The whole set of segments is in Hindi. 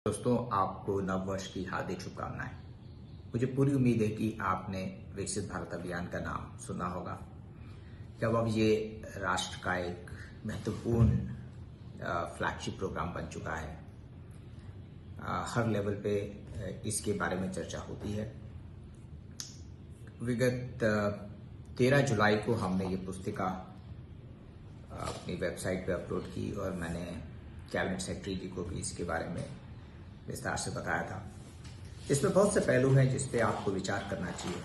दोस्तों, आपको नव वर्ष की हार्दिक शुभकामनाएं। मुझे पूरी उम्मीद है कि आपने विकसित भारत अभियान का नाम सुना होगा। जब अब ये राष्ट्र का एक महत्वपूर्ण फ्लैगशिप प्रोग्राम बन चुका है, हर लेवल पे इसके बारे में चर्चा होती है। विगत 13 जुलाई को हमने ये पुस्तिका अपनी वेबसाइट पे अपलोड की और मैंने कैबिनेट सेक्रेटरी जी को भी इसके बारे में विस्तार से बताया था। इसमें बहुत से पहलू हैं जिस पे आपको विचार करना चाहिए।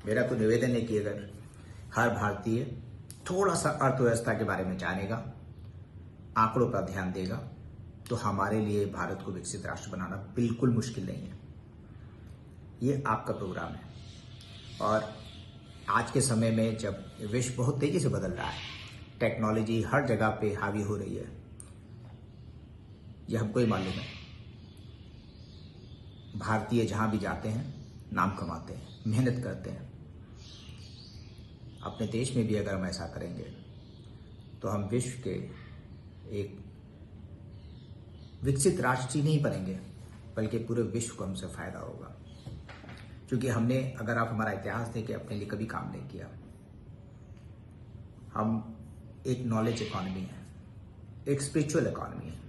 मेरा तो निवेदन है कि अगर हर भारतीय थोड़ा सा अर्थव्यवस्था के बारे में जानेगा, आंकड़ों पर ध्यान देगा, तो हमारे लिए भारत को विकसित राष्ट्र बनाना बिल्कुल मुश्किल नहीं है। ये आपका प्रोग्राम है और आज के समय में जब विश्व बहुत तेजी से बदल रहा है, टेक्नोलॉजी हर जगह पे हावी हो रही है, यह हमको ही मालूम है। भारतीय जहां भी जाते हैं नाम कमाते हैं, मेहनत करते हैं। अपने देश में भी अगर हम ऐसा करेंगे तो हम विश्व के एक विकसित राष्ट्र ही नहीं बनेंगे, बल्कि पूरे विश्व को हमसे फायदा होगा। क्योंकि हमने, अगर आप हमारा इतिहास देखें, अपने लिए कभी काम नहीं किया। हम एक नॉलेज इकोनॉमी है, एक स्पिरिचुअल इकोनॉमी है,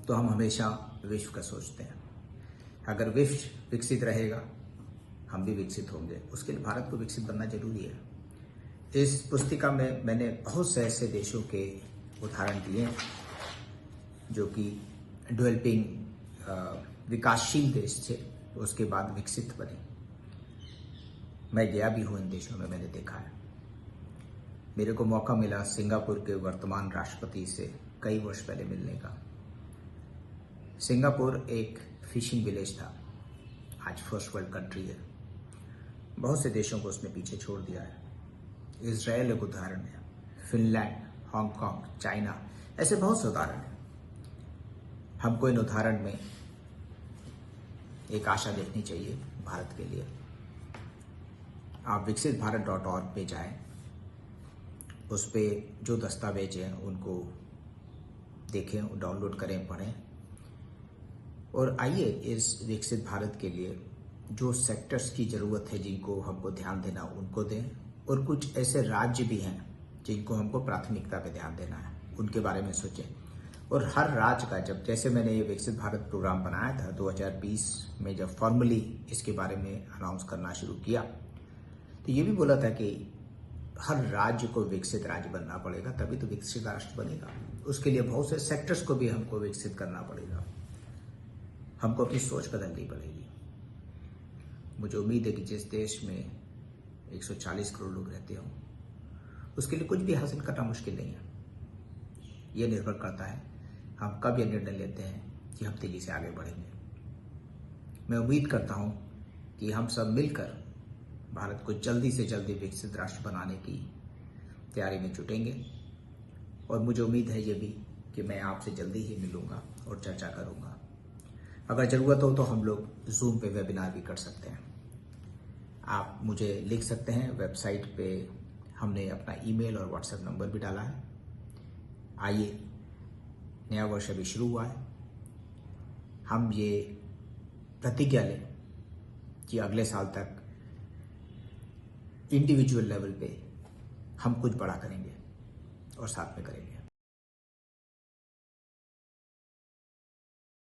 तो हम हमेशा विश्व का सोचते हैं। अगर विश्व विकसित रहेगा, हम भी विकसित होंगे। उसके लिए भारत को विकसित बनना जरूरी है। इस पुस्तिका में मैंने बहुत से ऐसे देशों के उदाहरण दिए हैं जो कि डेवलपिंग विकासशील देश थे, उसके बाद विकसित बने। मैं गया भी हूं इन देशों में, मैंने देखा है। मेरे को मौका मिला सिंगापुर के वर्तमान राष्ट्रपति से कई वर्ष पहले मिलने का। सिंगापुर एक फिशिंग विलेज था, आज फर्स्ट वर्ल्ड कंट्री है। बहुत से देशों को उसने पीछे छोड़ दिया है। इजराइल एक उदाहरण है, फिनलैंड, हांगकांग, चाइना, ऐसे बहुत से उदाहरण हैं। हमको इन उदाहरण में एक आशा देखनी चाहिए भारत के लिए। आप विकसितभारत.org पे जाएं, उस पे जो दस्तावेज हैं उनको देखें, डाउनलोड करें, पढ़ें और आइए इस विकसित भारत के लिए जो सेक्टर्स की जरूरत है, जिनको हमको ध्यान देना, उनको दें। और कुछ ऐसे राज्य भी हैं जिनको हमको प्राथमिकता पे ध्यान देना है, उनके बारे में सोचें। और हर राज्य का, जब जैसे मैंने ये विकसित भारत प्रोग्राम बनाया था 2020 में, जब फॉर्मली इसके बारे में अनाउंस करना शुरू किया, तो ये भी बोला था कि हर राज्य को विकसित राज्य बनना पड़ेगा, तभी तो विकसित राष्ट्र बनेगा। उसके लिए बहुत से सेक्टर्स को भी हमको विकसित करना पड़ेगा। हमको अपनी सोच बदलनी पड़ेगी। मुझे उम्मीद है कि जिस देश में 140 करोड़ लोग रहते हों, उसके लिए कुछ भी हासिल करना मुश्किल नहीं है। यह निर्भर करता है हम कब यह निर्णय लेते हैं कि हम तेजी से आगे बढ़ेंगे। मैं उम्मीद करता हूं कि हम सब मिलकर भारत को जल्दी से जल्दी विकसित राष्ट्र बनाने की तैयारी में जुटेंगे। और मुझे उम्मीद है ये भी कि मैं आपसे जल्दी ही मिलूंगा और चर्चा करूंगा। अगर जरूरत हो तो हम लोग जूम पे वेबिनार भी कर सकते हैं। आप मुझे लिख सकते हैं। वेबसाइट पे हमने अपना ईमेल और व्हाट्सएप नंबर भी डाला है। आइए, नया वर्ष अभी शुरू हुआ है, हम ये प्रतिज्ञा लें कि अगले साल तक इंडिविजुअल लेवल पे हम कुछ बड़ा करेंगे और साथ में करेंगे।